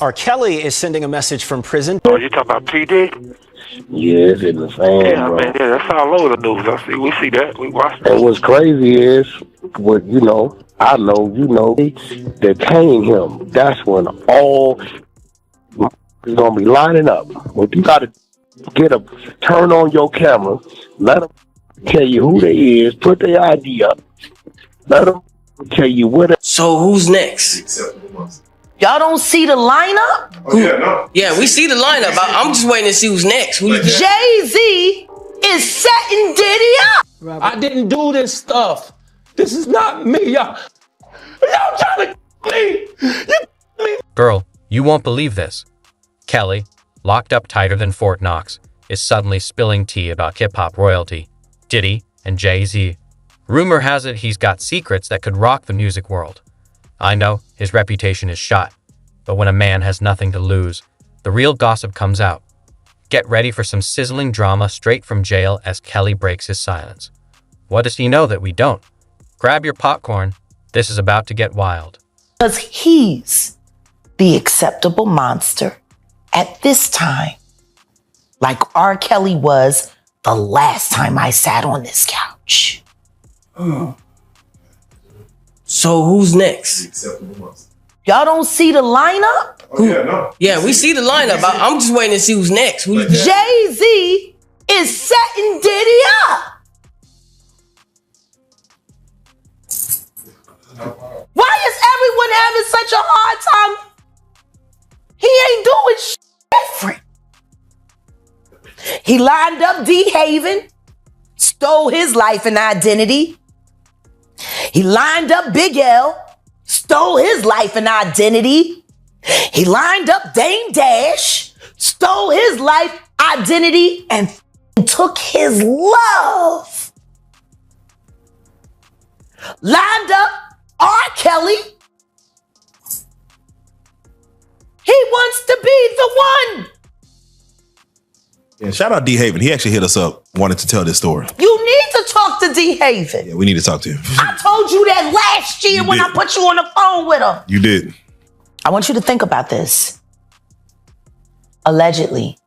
R. Kelly is sending a message from prison. Oh, you talking about PD? Yeah, it's in the fan, Yeah, bro. man, yeah, that's all over the news. We see that. We watch that. And what's crazy is, what I know, that came him. That's when all is gonna be lining up. But you gotta turn on your camera, let them tell you who they is, put their ID up, let them tell you what. So who's next? Y'all don't see the lineup? Oh, yeah, no. Yeah, we see the lineup. I'm just waiting to see who's next. Jay-Z is setting Diddy up. I didn't do this stuff. This is not me. Y'all trying to me. Girl, you won't believe this. Kelly, locked up tighter than Fort Knox, is suddenly spilling tea about hip-hop royalty, Diddy and Jay-Z. Rumor has it he's got secrets that could rock the music world. I know his reputation is shot, but when a man has nothing to lose, the real gossip comes out. Get ready for some sizzling drama straight from jail as Kelly breaks his silence. What does he know that we don't? Grab your popcorn. This is about to get wild. Because he's the acceptable monster at this time, like R. Kelly was the last time I sat on this couch. So who's next? Y'all don't see the lineup? Oh, yeah, no. Yeah, we see the lineup. I'm just waiting to see who's next. Jay-Z is setting Diddy up. Why is everyone having such a hard time? He ain't doing shit different. He lined up D-Haven, stole his life and identity. He lined up Big L, stole his life and identity. He lined up Dame Dash, stole his life, identity, and took his love. Lined up R. Kelly. He wants to be the one. Yeah, shout out D-Haven. He actually hit us up, wanted to tell this story. You need to talk to D-Haven. Yeah, we need to talk to him. I told you that last year when I put you on the phone with him. You did. I want you to think about this. Allegedly,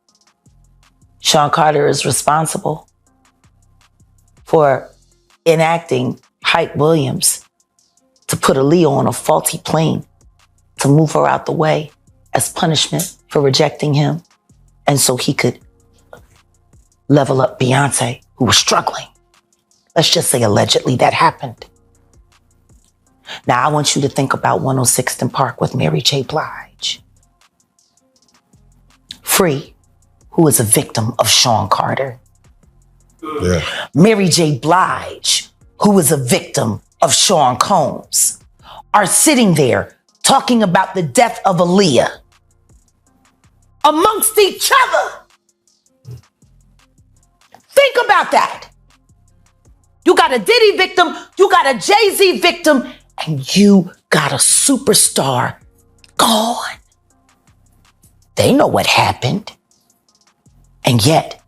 Sean Carter is responsible for enacting Hype Williams to put Aaliyah on a faulty plane to move her out the way as punishment for rejecting him, and so he could level up Beyonce, who was struggling. Let's just say allegedly that happened. Now, I want you to think about 106th and Park with Mary J. Blige. Free, who is a victim of Sean Carter. Yeah. Mary J. Blige, who is a victim of Sean Combs, are sitting there talking about the death of Aaliyah amongst each other. Think about that. You got a Diddy victim, you got a Jay-Z victim, and you got a superstar gone. They know what happened. And yet,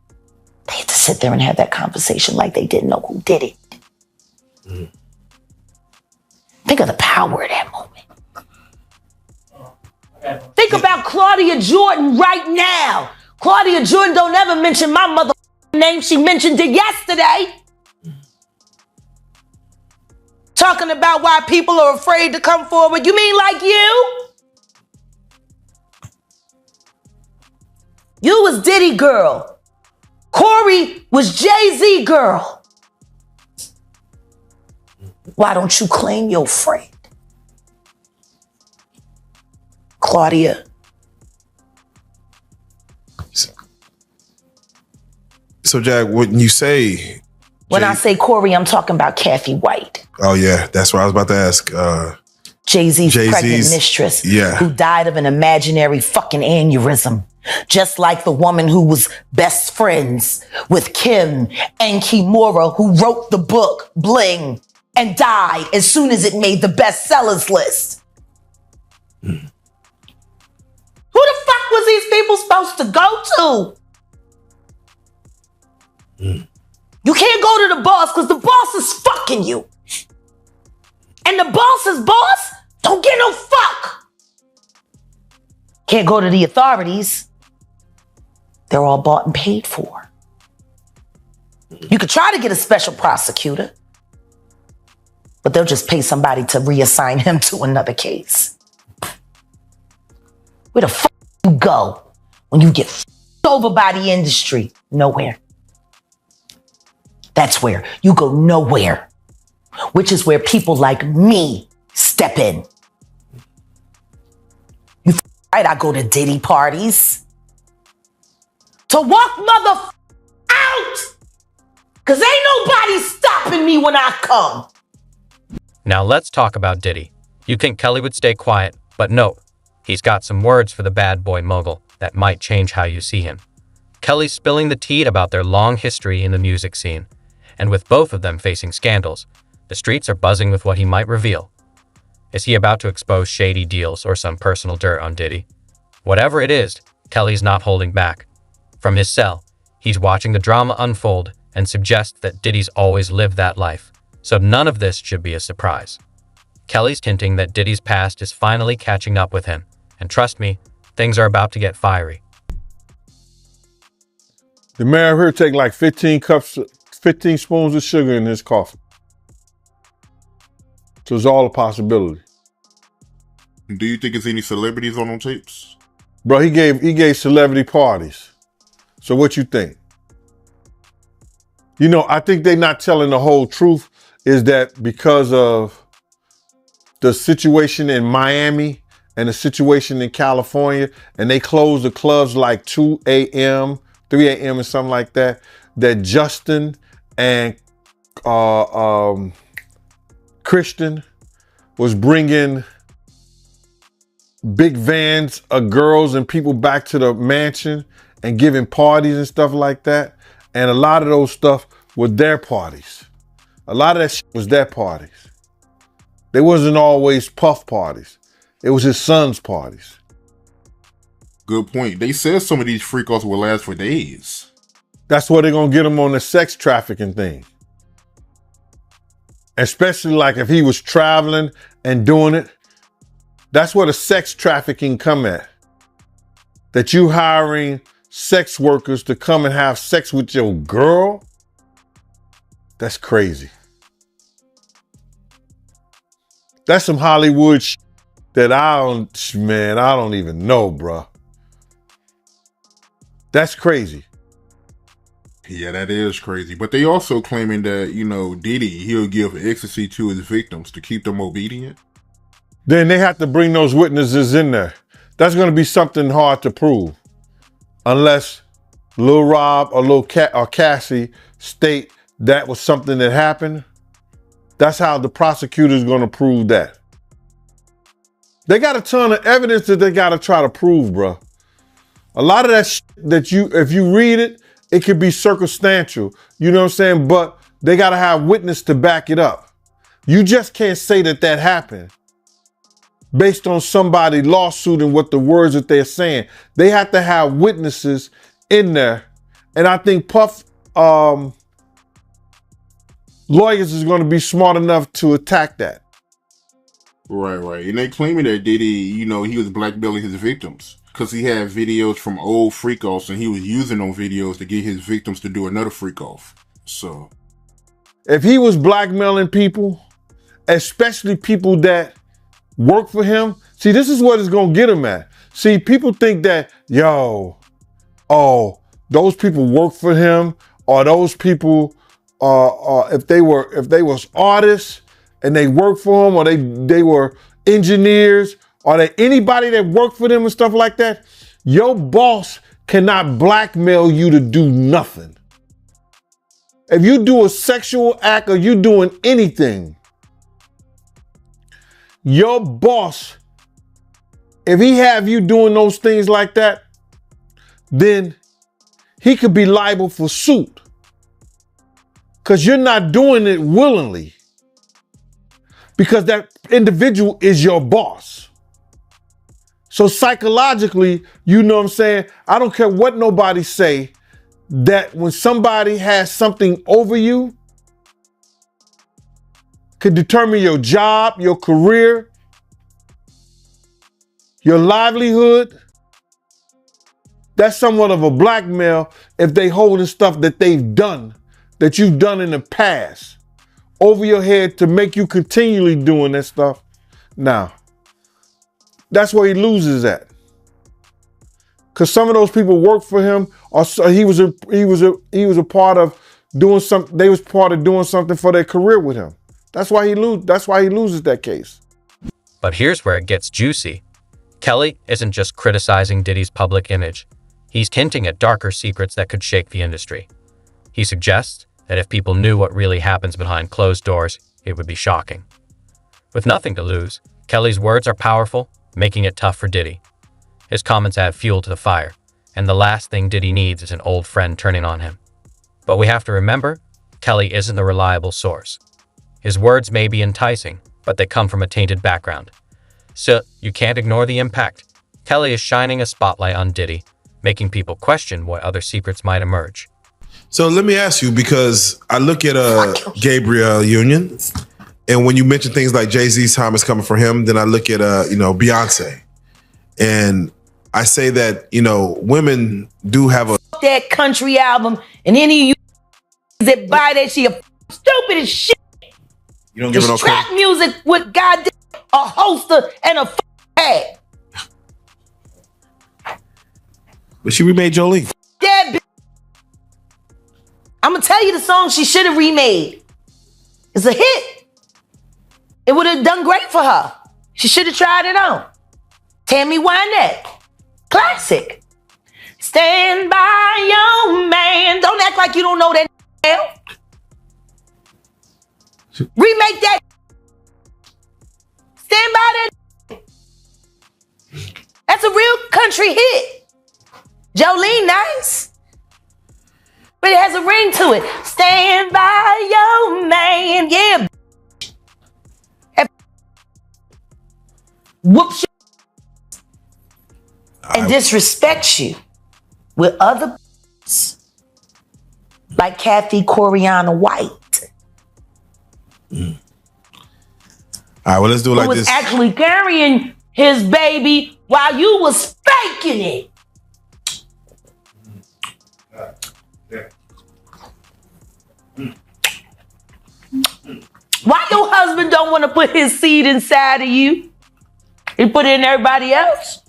they had to sit there and have that conversation like they didn't know who did it. Think of the power of that moment. Think about Claudia Jordan right now. Claudia Jordan don't ever mention my mother name. She mentioned it yesterday. Talking about why people are afraid to come forward. You mean like you? You was Diddy girl. Corey was Jay-Z girl. Why don't you claim your friend? Claudia. So, Jack, when you say... When I say Corey, I'm talking about Kathy White. Oh, yeah. That's what I was about to ask. Jay-Z's pregnant mistress, yeah, who died of an imaginary fucking aneurysm. Just like the woman who was best friends with Kim and Kimura, who wrote the book Bling and died as soon as it made the bestsellers list. Who the fuck was these people supposed to go to? You can't go to the boss because the boss is fucking you. And the boss's boss don't get no fuck. can't go to the authorities. They're all bought and paid for. You could try to get a special prosecutor, but they'll just pay somebody to reassign him to another case. Where the fuck you go when you get f***ed over by the industry? Nowhere. That's where you go, nowhere. Which is where people like me step in. You right, I go to Diddy parties to walk mother out, cause ain't nobody stopping me when I come. Now let's talk about Diddy. You'd think Kelly would stay quiet, but no. He's got some words for the bad boy mogul that might change how you see him. Kelly's spilling the tea about their long history in the music scene, and with both of them facing scandals, the streets are buzzing with what he might reveal. Is he about to expose shady deals or some personal dirt on Diddy? Whatever it is, Kelly's not holding back. From his cell, he's watching the drama unfold and suggests that Diddy's always lived that life, so none of this should be a surprise. Kelly's hinting that Diddy's past is finally catching up with him, and trust me, things are about to get fiery. The mayor here take like 15 spoons of sugar in his coffee. So it's all a possibility. Do you think it's any celebrities on them tapes? Bro, he gave celebrity parties. So what you think? You know, I think they're not telling the whole truth, is that because of the situation in Miami and the situation in California, and they closed the clubs like 2 a.m., 3 a.m. and something like that, that Justin and Christian was bringing big vans of girls and people back to the mansion and giving parties and stuff like that. And a lot of those stuff were their parties. A lot of that shit was their parties. They wasn't always Puff parties. It was his son's parties. Good point. They said some of these freak-offs will last for days. That's where they're gonna get him on the sex trafficking thing. Especially like if he was traveling and doing it. That's where the sex trafficking come at. That you hiring sex workers to come and have sex with your girl. That's crazy. That's some Hollywood shit that I don't even know, bruh. That's crazy. Yeah, that is crazy. But they also claiming that, Diddy, he'll give ecstasy to his victims to keep them obedient. Then they have to bring those witnesses in there. That's going to be something hard to prove. Unless Lil Rob or or Cassie state that was something that happened. That's how the prosecutor's going to prove that. They got a ton of evidence that they got to try to prove, bro. A lot of that that if you read it, it could be circumstantial. You know what I'm saying? But they got to have witness to back it up. You just can't say that happened based on somebody lawsuit and what the words that they're saying. They have to have witnesses in there. And I think Puff lawyers is going to be smart enough to attack that. Right. And they claiming that Diddy, he was blackmailing his victims because he had videos from old freak-offs and he was using those videos to get his victims to do another freak-off. So if he was blackmailing people, especially people that work for him, see, this is what it's going to get him at. See, people think that, those people work for him, or those people, if they was artists and they work for him, or they were engineers, or they anybody that worked for them and stuff like that, your boss cannot blackmail you to do nothing. If you do a sexual act or you doing anything, your boss, if he have you doing those things like that, then he could be liable for suit. Because you're not doing it willingly. Because that individual is your boss. So psychologically, you know what I'm saying? I don't care what nobody say, that when somebody has something over you, could determine your job, your career, your livelihood, That's somewhat of a blackmail if they holding stuff that they've done, that you've done in the past, over your head to make you continually doing that stuff. Now, that's where he loses at. Cause some of those people work for him, or he was a part of doing something. They was part of doing something for their career with him. That's why he loses that case. But here's where it gets juicy. Kelly isn't just criticizing Diddy's public image. He's hinting at darker secrets that could shake the industry. He suggests that if people knew what really happens behind closed doors, it would be shocking. With nothing to lose, Kelly's words are powerful, making it tough for Diddy. His comments add fuel to the fire, and the last thing Diddy needs is an old friend turning on him. But we have to remember, Kelly isn't the reliable source. His words may be enticing, but they come from a tainted background. So you can't ignore the impact. Kelly is shining a spotlight on Diddy, making people question what other secrets might emerge. So let me ask you, because I look at Gabriel Union, and when you mention things like Jay-Z's time is coming for him, then I look at Beyonce, and I say that women do have that country album, and any of you that buy that shit are stupid as shit. You don't give it no trap credit. music with goddamn a holster and a hat. But she remade Jolene. That bitch. I'm gonna tell you the song she should have remade. It's a hit. It would have done great for her. She should have tried it on. Tammy Wynette. Classic. Stand by your man. Don't act like you don't know that hell. Remake that. Stand by that. That's a real country hit. Jolene, nice. But it has a ring to it. Stand by your man. Yeah. Whoops and disrespects you with other like Kathy Coriana White. All right, well, let's do it like who was this. Actually carrying his baby while you was faking it. Why your husband don't want to put his seed inside of you? He put it in everybody else.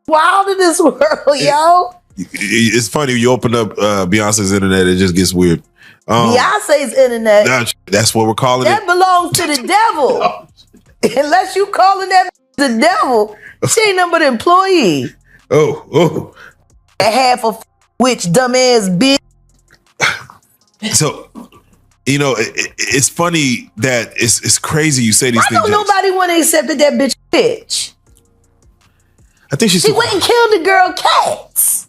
Wild in this world, yo. It's funny, you open up Beyonce's internet, it just gets weird. Beyonce's internet. That's what we're calling that it. belongs to the devil. Unless you calling that the devil, she ain't nothing but an employee. Oh. Half of which dumbass bitch. So, it's funny that it's crazy you say these things. Why don't nobody want to accept that bitch bitch? I think she went and killed the girl Cats.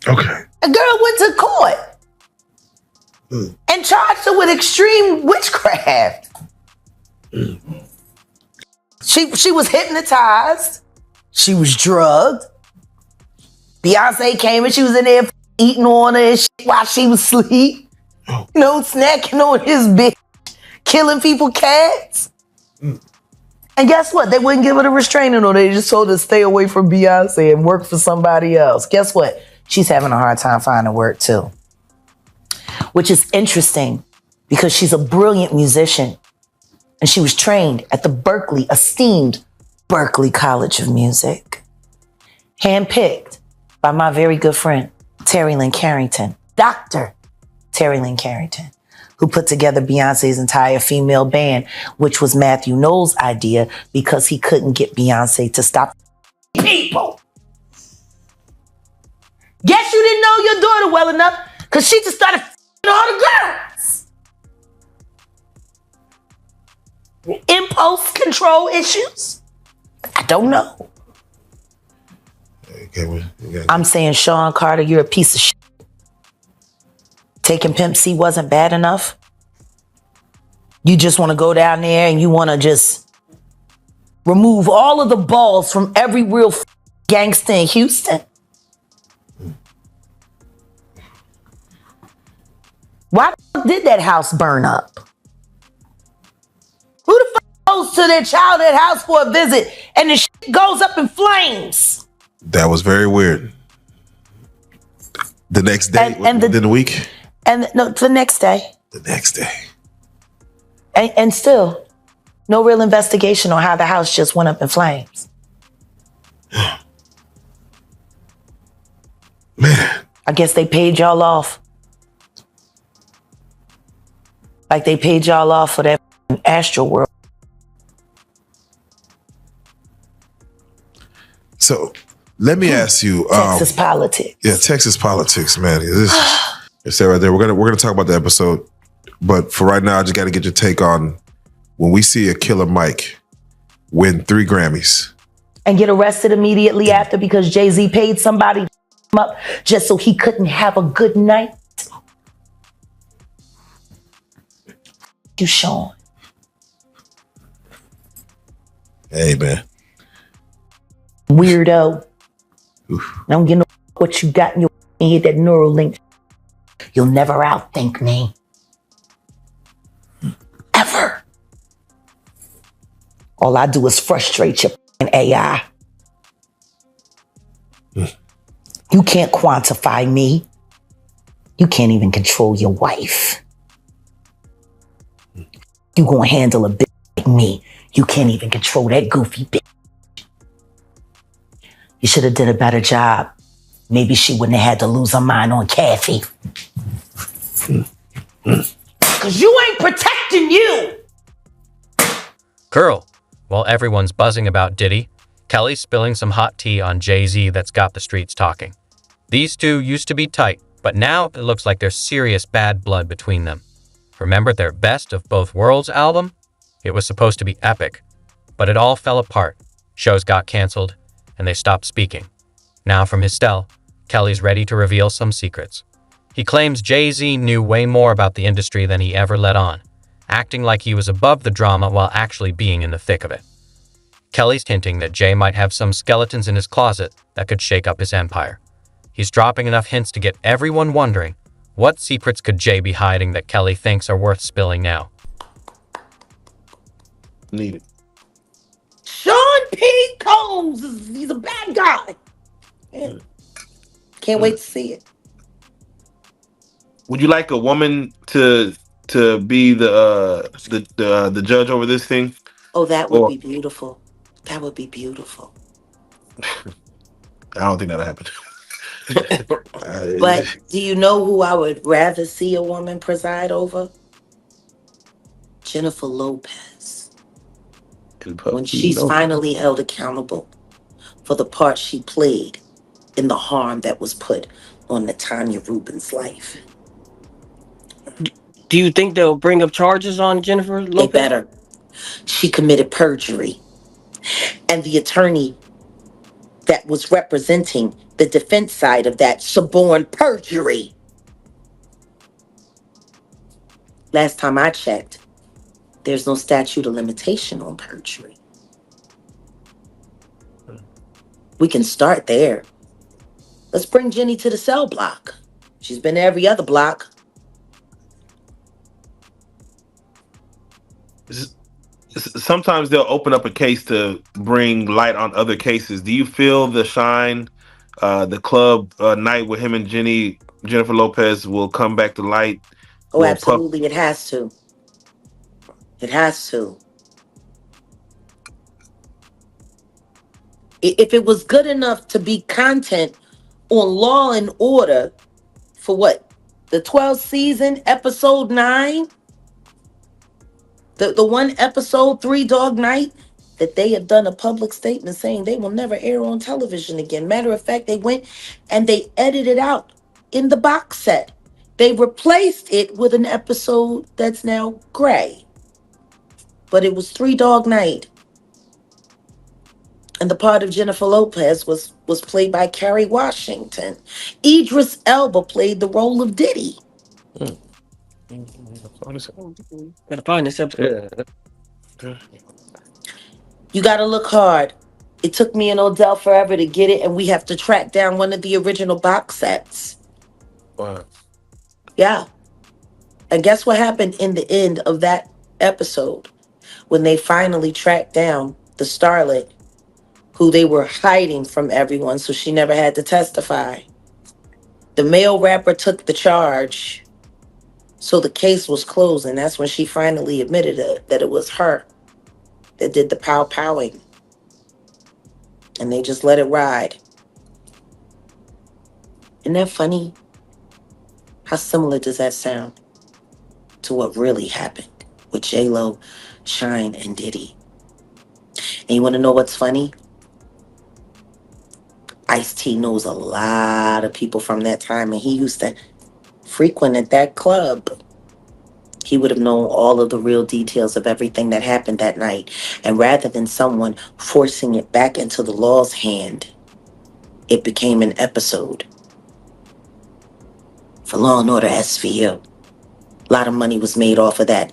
Okay. A girl went to court and charged her with extreme witchcraft. She was hypnotized. She was drugged. Beyonce came and she was in there eating on her and shit while she was asleep. Snacking on his bitch, killing people cats. And guess what? They wouldn't give her the restraining order. They just told her to stay away from Beyonce and work for somebody else. Guess what? She's having a hard time finding work too. Which is interesting because she's a brilliant musician. And she was trained at the esteemed Berklee College of Music. Handpicked by my very good friend, Terry Lynn Carrington, Dr. Terry Lynn Carrington, who put together Beyonce's entire female band, which was Matthew Knowles' idea because he couldn't get Beyonce to stop people. Guess you didn't know your daughter well enough because she just started all the girls. Impulse control issues? I don't know. Okay, I'm saying, Sean Carter, you're a piece of shit. Taking Pimp C wasn't bad enough. You just want to go down there and you want to just remove all of the balls from every real gangster in Houston. Why the fuck did that house burn up? Who the fuck to their childhood house for a visit and the shit goes up in flames. That was very weird. The next day, within a week? And no, the next day. The next day. And still, no real investigation on how the house just went up in flames. Man. I guess they paid y'all off. Like they paid y'all off for that Astro World. So let me ask you, Texas politics. Yeah, Texas politics, man. It's that right there. We're gonna talk about the episode, but for right now, I just got to get your take on when we see a Killer Mike win 3 Grammys And get arrested immediately after because Jay-Z paid somebody to up just so he couldn't have a good night. You, Sean. Hey, man. Weirdo. Don't get no what you got in your head, that neural link. You'll never outthink me. Ever. All I do is frustrate your AI. You can't quantify me. You can't even control your wife. You gonna handle a bitch like me. You can't even control that goofy bitch. You should have did a better job. Maybe she wouldn't have had to lose her mind on Kathy. Cause you ain't protecting you. Girl, while everyone's buzzing about Diddy, Kelly's spilling some hot tea on Jay-Z that's got the streets talking. These two used to be tight, but now it looks like there's serious bad blood between them. Remember their Best of Both Worlds album? It was supposed to be epic, but it all fell apart. Shows got canceled, and they stopped speaking. Now from his cell, Kelly's ready to reveal some secrets. He claims Jay-Z knew way more about the industry than he ever let on, acting like he was above the drama while actually being in the thick of it. Kelly's hinting that Jay might have some skeletons in his closet that could shake up his empire. He's dropping enough hints to get everyone wondering, what secrets could Jay be hiding that Kelly thinks are worth spilling now? Need it. Sean P. Combs, he's a bad guy. Yeah. Can't wait to see it. Would you like a woman to be the judge over this thing? Oh, that would be beautiful. That would be beautiful. I don't think that'll happen. But do you know who I would rather see a woman preside over? Jennifer Lopez. When she's finally held accountable for the part she played in the harm that was put on Natanya Rubin's life. Do you think they'll bring up charges on Jennifer Lopez? They better. She committed perjury. And the attorney that was representing the defense side of that suborned perjury. Last time I checked, there's no statute of limitation on perjury. We can start there. Let's bring Jenny to the cell block. She's been to every other block. Sometimes they'll open up a case to bring light on other cases. Do you feel the Shine, the club night with him and Jennifer Lopez will come back to light? Oh, absolutely. It has to. It has to. If it was good enough to be content on Law and Order for what? The 12th season, episode 9? The one episode, 3 Dog Night, that they have done a public statement saying they will never air on television again. Matter of fact, they went and they edited out in the box set. They replaced it with an episode that's now gray. But it was 3 Dog Night. And the part of Jennifer Lopez was played by Kerry Washington. Idris Elba played the role of Diddy. Gotta find this episode. You gotta look hard. It took me and Odell forever to get it, and we have to track down one of the original box sets. Wow. Yeah. And guess what happened in the end of that episode? when they finally tracked down the starlet who they were hiding from everyone so she never had to testify. The male rapper took the charge, so the case was closed, and that's when she finally admitted that it was her that did the pow-powing. And they just let it ride. Isn't that funny? How similar does that sound to what really happened with J-Lo, Shine, and Diddy? And you want to know what's funny? Ice-T knows a lot of people from that time, and he used to frequent at that club. He would have known all of the real details of everything that happened that night. And rather than someone forcing it back into the law's hand, it became an episode for Law and Order SVU. A lot of money was made off of that.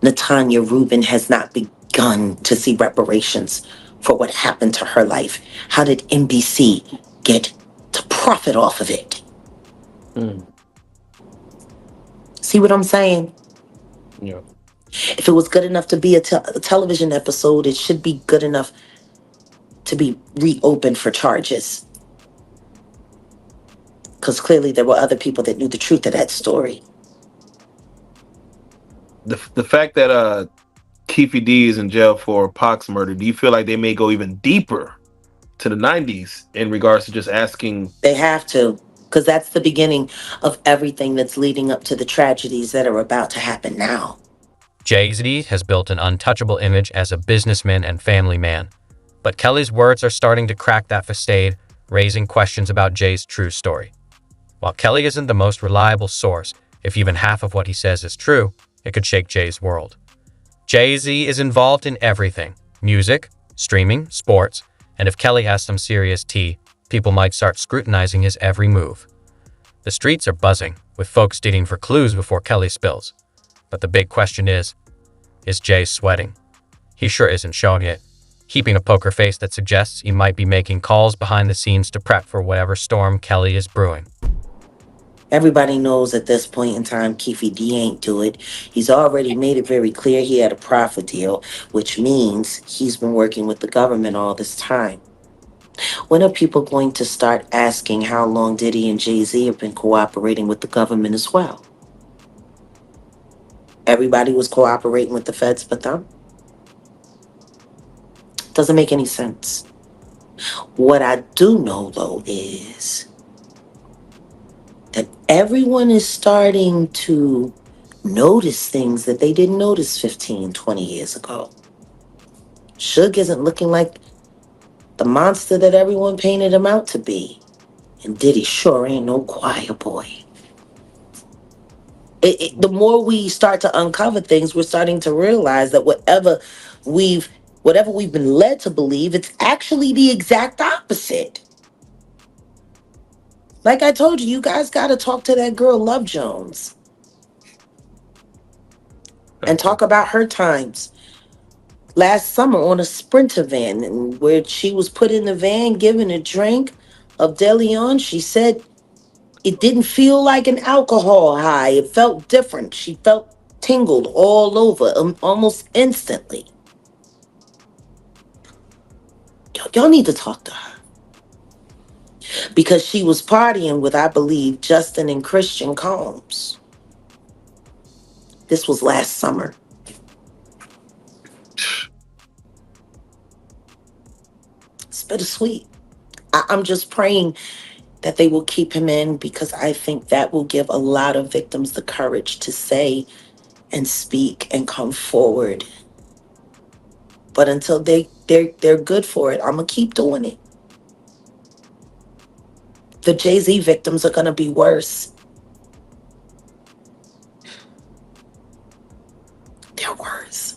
Natanya Rubin has not begun to see reparations for what happened to her life. How did NBC get to profit off of it? See what I'm saying? Yeah. If it was good enough to be a television episode, it should be good enough to be reopened for charges. Because clearly there were other people that knew the truth of that story. The fact that Keefe D is in jail for Pac's murder, do you feel like they may go even deeper to the 90s in regards to just asking? They have to, because that's the beginning of everything that's leading up to the tragedies that are about to happen now. Jay-Z has built an untouchable image as a businessman and family man. But Kelly's words are starting to crack that facade, raising questions about Jay's true story. While Kelly isn't the most reliable source, if even half of what he says is true, it could shake Jay's world. Jay-Z is involved in everything: music, streaming, sports, and if Kelly has some serious tea, people might start scrutinizing his every move. The streets are buzzing, with folks digging for clues before Kelly spills. But the big question is Jay sweating? He sure isn't showing it, keeping a poker face that suggests he might be making calls behind the scenes to prep for whatever storm Kelly is brewing. Everybody knows at this point in time, Keefe D ain't do it. He's already made it very clear he had a profit deal, which means he's been working with the government all this time. When are people going to start asking how long Diddy and Jay-Z have been cooperating with the government as well? Everybody was cooperating with the feds but them? Doesn't make any sense. What I do know, though, is that everyone is starting to notice things that they didn't notice 15, 20 years ago. Suge isn't looking like the monster that everyone painted him out to be. And Diddy sure ain't no choir boy. The more we start to uncover things, we're starting to realize that whatever we've been led to believe, it's actually the exact opposite. Like I told you, you guys got to talk to that girl, Love Jones, and talk about her times last summer on a Sprinter van, and where she was put in the van given a drink of DeLeon. She said it didn't feel like an alcohol high. It felt different. She felt tingled all over almost instantly. Y'all need to talk to her. Because she was partying with, I believe, Justin and Christian Combs. This was last summer. It's bittersweet. I'm just praying that they will keep him in, because I think that will give a lot of victims the courage to say and speak and come forward. But until they're good for it, I'm going to keep doing it. The Jay-Z victims are going to be worse. They're worse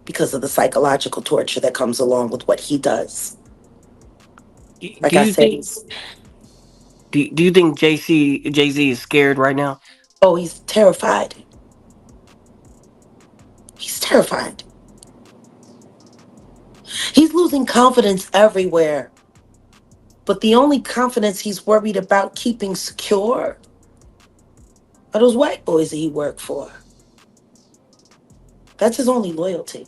because of the psychological torture that comes along with what he does. Like I said, do you think Jay-Z is scared right now? Oh, he's terrified. He's terrified. He's losing confidence everywhere. But the only confidence he's worried about keeping secure are those white boys that he worked for. That's his only loyalty.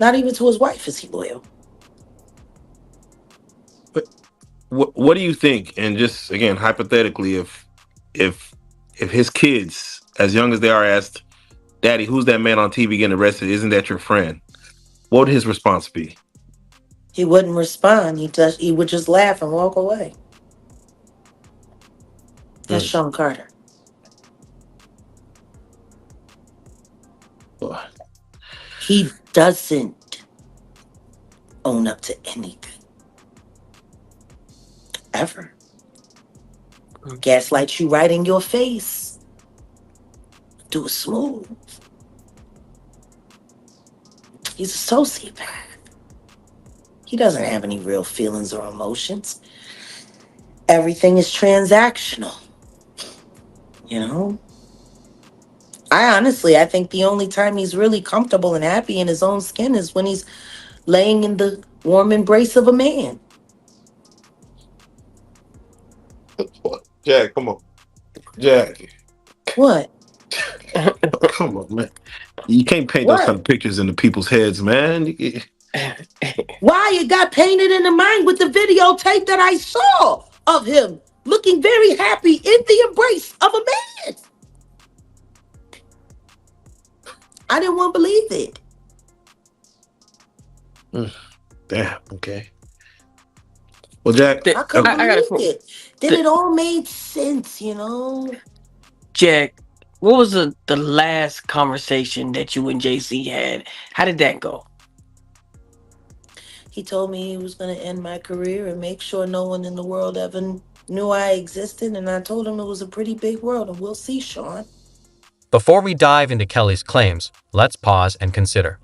Not even to his wife is he loyal. What do you think? And just again, hypothetically, if his kids, as young as they are, asked, "Daddy, who's that man on TV getting arrested? Isn't that your friend?" What would his response be? He wouldn't respond. He would just laugh and walk away. That's Sean Carter. He doesn't own up to anything. Ever. Gaslight you right in your face. Do it smooth. He's a sociopath. He doesn't have any real feelings or emotions. Everything is transactional. You know? I think the only time he's really comfortable and happy in his own skin is when he's laying in the warm embrace of a man. Jack, come on. Jack. What? Come on, man. You can't paint those kind of pictures into people's heads, man. Why it got painted in the mind with the videotape that I saw of him looking very happy in the embrace of a man. I didn't want to believe it. Damn, okay. Well, Jack, I couldn't believe it. Then it all made sense, you know? Jack, what was the last conversation that you and Jay-Z had? How did that go? He told me he was going to end my career and make sure no one in the world ever knew I existed. And I told him it was a pretty big world. And we'll see, Sean. Before we dive into Kelly's claims, let's pause and consider.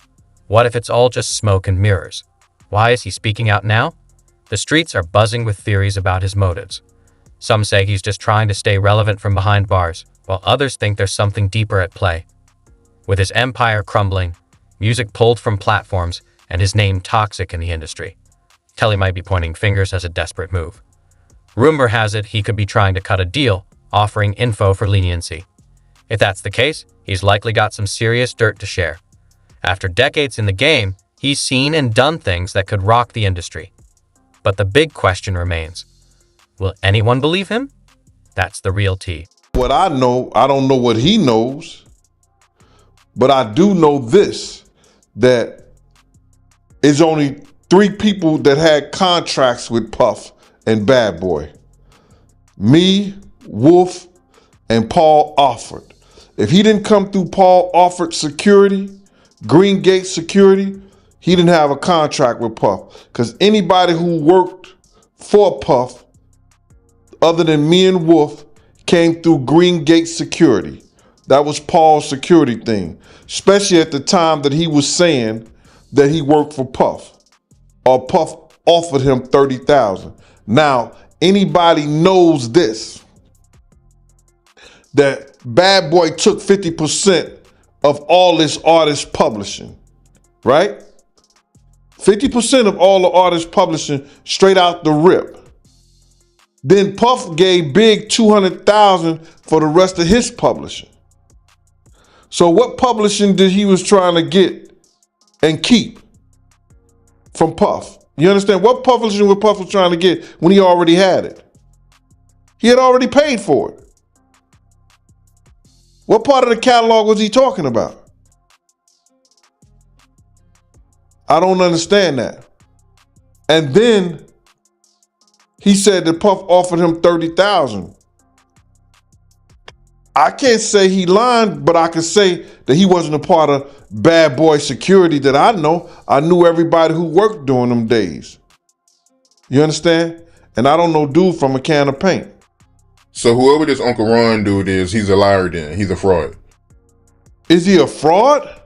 What if it's all just smoke and mirrors? Why is he speaking out now? The streets are buzzing with theories about his motives. Some say he's just trying to stay relevant from behind bars, while others think there's something deeper at play. With his empire crumbling, music pulled from platforms, and his name toxic in the industry, Kelly might be pointing fingers as a desperate move. Rumor has it he could be trying to cut a deal, offering info for leniency. If that's the case, he's likely got some serious dirt to share. After decades in the game, he's seen and done things that could rock the industry. But the big question remains, will anyone believe him? That's the real tea. What I know, I don't know what he knows, but I do know this, that it's only 3 people that had contracts with Puff and Bad Boy. Me, Wolf, and Paul Offord. If he didn't come through Paul Offord security, Green Gate security, he didn't have a contract with Puff. Because anybody who worked for Puff, other than me and Wolf, came through Green Gate security. That was Paul's security thing. Especially at the time that he was saying that he worked for Puff. Or Puff offered him $30,000. Now, anybody knows this, that Bad Boy took 50% of all this artist publishing, right? 50% of all the artist publishing straight out the rip. Then Puff gave Big $200,000 for the rest of his publishing. So what publishing did he was trying to get and keep from Puff? You understand? What publishing was Puff was trying to get when he already had it? He had already paid for it. What part of the catalog was he talking about? I don't understand that. And then he said that Puff offered him $30,000. I can't say he lied, but I can say that he wasn't a part of Bad Boy security that I know. I knew everybody who worked during them days. You understand? And I don't know dude from a can of paint. So whoever this Uncle Ron dude is, he's a liar then. He's a fraud. Is he a fraud?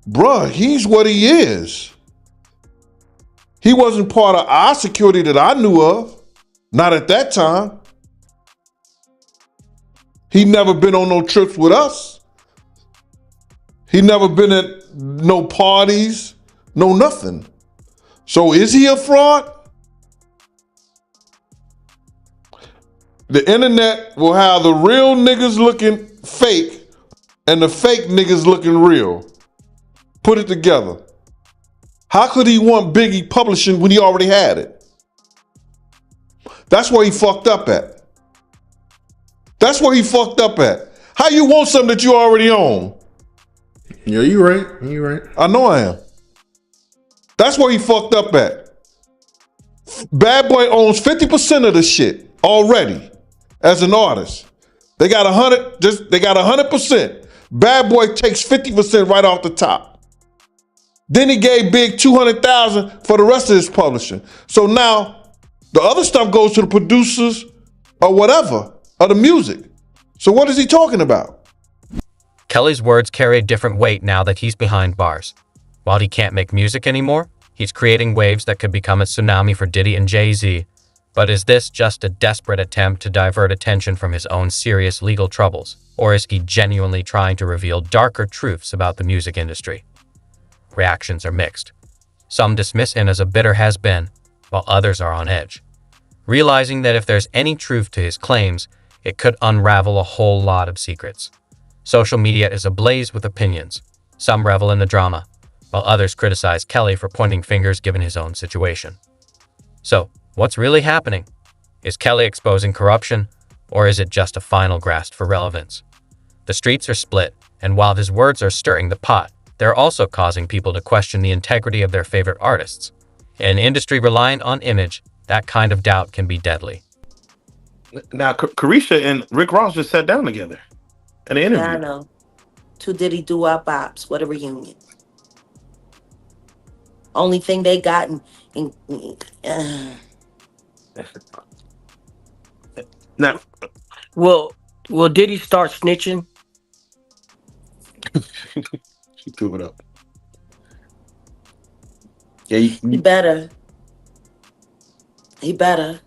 Bruh, he's what he is. He wasn't part of our security that I knew of. Not at that time. He never been on no trips with us. He never been at no parties, no nothing. So is he a fraud? The internet will have the real niggas looking fake and the fake niggas looking real. Put it together. How could he want Biggie publishing when he already had it? That's where he fucked up at. That's where he fucked up at. How you want something that you already own? Yeah, you right. You right. I know I am. That's where he fucked up at. Bad Boy owns 50% of the shit already as an artist. They got 100%. Bad Boy takes 50% right off the top. Then he gave Big $200,000 for the rest of his publishing. So now the other stuff goes to the producers or whatever of the music. So what is he talking about? Kelly's words carry a different weight now that he's behind bars. While he can't make music anymore, he's creating waves that could become a tsunami for Diddy and Jay-Z. But is this just a desperate attempt to divert attention from his own serious legal troubles? Or is he genuinely trying to reveal darker truths about the music industry? Reactions are mixed. Some dismiss him as a bitter has-been, while others are on edge, realizing that if there's any truth to his claims, it could unravel a whole lot of secrets. Social media is ablaze with opinions. Some revel in the drama, while others criticize Kelly for pointing fingers given his own situation. So, what's really happening? Is Kelly exposing corruption, or is it just a final grasp for relevance? The streets are split, and while his words are stirring the pot, they're also causing people to question the integrity of their favorite artists. In an industry reliant on image, that kind of doubt can be deadly. Now, Carisha and Rick Ross just sat down together in an interview. Yeah, I know. Two Diddy doo-wop bops. What a reunion. Only thing they got Now, Will Diddy start snitching? she threw it up. Yeah, he better. He better.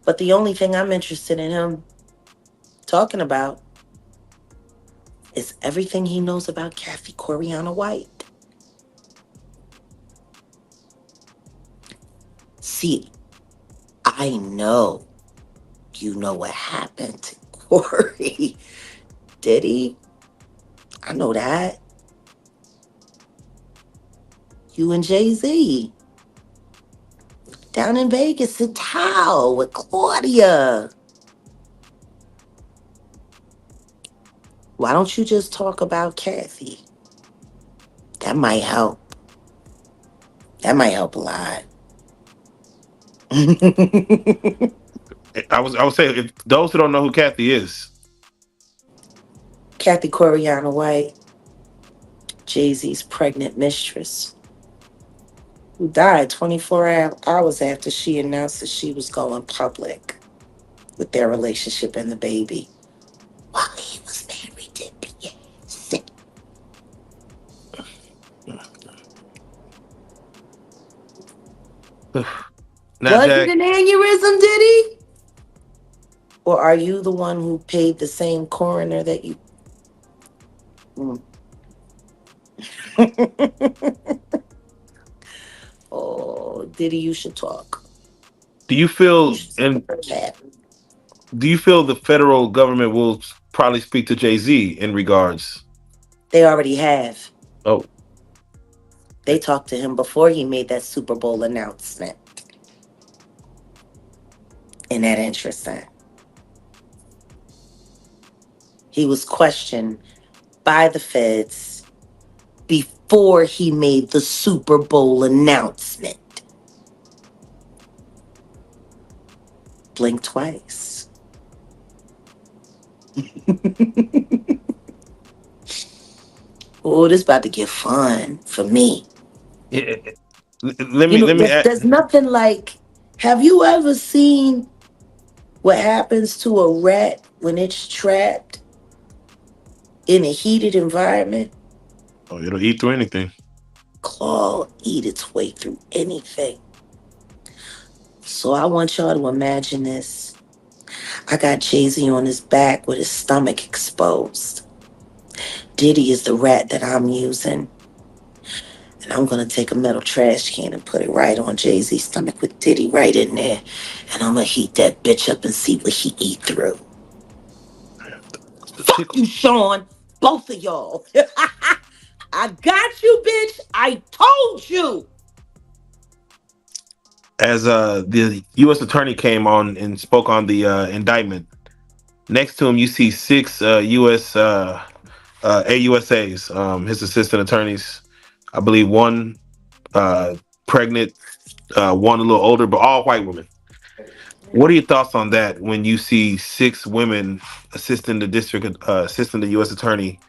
But the only thing I'm interested in him talking about is everything he knows about Kathy Coriana White. See, I know you know what happened to Corey. Diddy, I know that. You and Jay-Z. Down in Vegas in Tao with Claudia. Why don't you just talk about Kathy? That might help. That might help a lot. I would say, if those who don't know who Kathy is, Kathy Coriana White, Jay-Z's pregnant mistress, who died 24 hours after she announced that she was going public with their relationship and the baby while he was married to Beyonce. Was it an aneurysm, Diddy? Or are you the one who paid the same coroner that you... Oh, Diddy, you should talk. do you feel the federal government will probably speak to Jay-Z in regards? They already have. Oh. They talked to him before he made that Super Bowl announcement. Isn't that interesting? He was questioned by the feds before he made the Super Bowl announcement. Blink twice. Oh, this about to get fun for me. Yeah. Let me There's nothing like. Have you ever seen what happens to a rat when it's trapped in a heated environment? Oh, it'll eat through anything. Claw eat its way through anything. So I want y'all to imagine this. I got Jay-Z on his back with his stomach exposed. Diddy is the rat that I'm using. And I'm going to take a metal trash can and put it right on Jay-Z's stomach with Diddy right in there. And I'm going to heat that bitch up and see what he eat through. Fuck you, Sean. Both of y'all. I got you, bitch. I told you. As the U.S. attorney came on and spoke on the indictment, next to him you see six U.S. AUSAs, his assistant attorneys. I believe one pregnant, one a little older, but all white women. What are your thoughts on that when you see six women assisting the U.S. attorney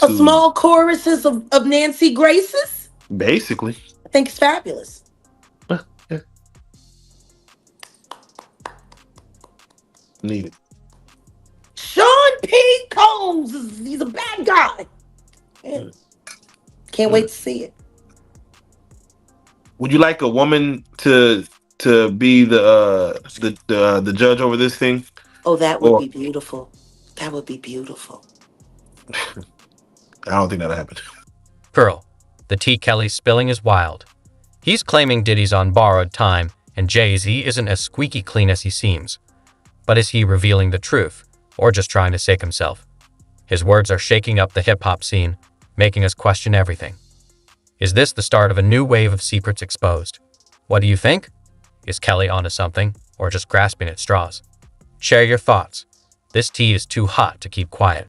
A to small choruses of Nancy Graces. basically I think it's fabulous. needed? Sean P. Combs, he's a bad guy. Man, can't wait to see it. Would you like a woman to be the judge over this thing? Oh, that would Or be beautiful. That would be beautiful. I don't think that'll happen. Pearl, the tea Kelly's spilling is wild. He's claiming Diddy's on borrowed time and Jay-Z isn't as squeaky clean as he seems. But is he revealing the truth, or just trying to save himself? His words are shaking up the hip-hop scene, making us question everything. Is this the start of a new wave of secrets exposed? What do you think? Is Kelly onto something, or just grasping at straws? Share your thoughts. This tea is too hot to keep quiet.